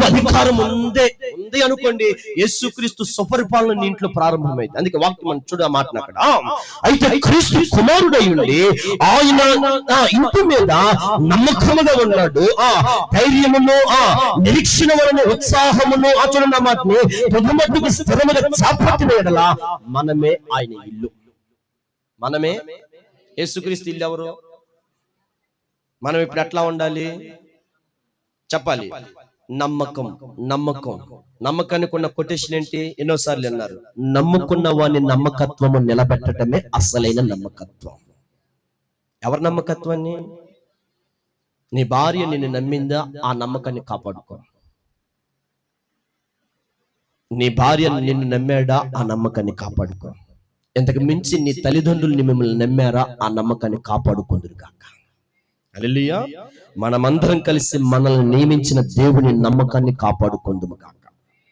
అధికారం ఉంది అనుకోండి, యేసుక్రీస్తు సుపరిపాలన నీ ఇంట్లో ప్రారంభమైంది. అందుకే వాక్యం మనం చూడ మాట్లాడ. అయితే క్రీస్తు కుమారుడై ఉండి ఆయన ఇంటి మీద నమ్మకముగా ఉన్నాడు. ధైర్యమును, నిరీక్షణ వలన ఉత్సాహమును, చూడండి ఆ మాటని, ప్రథమట్టుకు స్థిరముగా చాపట్టిన ఎడల మనమే ఆయన ఇల్లు. మనమే యేసుక్రీస్తు ఇల్లు. ఎవరు? మనం ఇప్పుడు ఎట్లా ఉండాలి చెప్పాలి? నమ్మకం. నమ్మకం నమ్మకానికి ఉన్న కొటేషన్ ఏంటి? ఎన్నోసార్లు అన్నారు, నమ్ముకున్న వాని నమ్మకత్వము నిలబెట్టడమే అసలైన నమ్మకత్వం. ఎవరి నమ్మకత్వాన్ని? నీ భార్య నిన్ను నమ్మిందా? ఆ నమ్మకాన్ని కాపాడుకో. నీ భార్య నిన్ను నమ్మాడా? ఆ నమ్మకాన్ని కాపాడుకో. ఇంతకు మించి నీ తల్లిదండ్రులు మిమ్మల్ని నమ్మారా? ఆ నమ్మకాన్ని కాపాడుకుందురు గాక. హల్లెలూయా. మనమందరం కలిసి మనల్ని నియమించిన దేవుని నమ్మకాన్ని కాపాడుకుందుము గాక.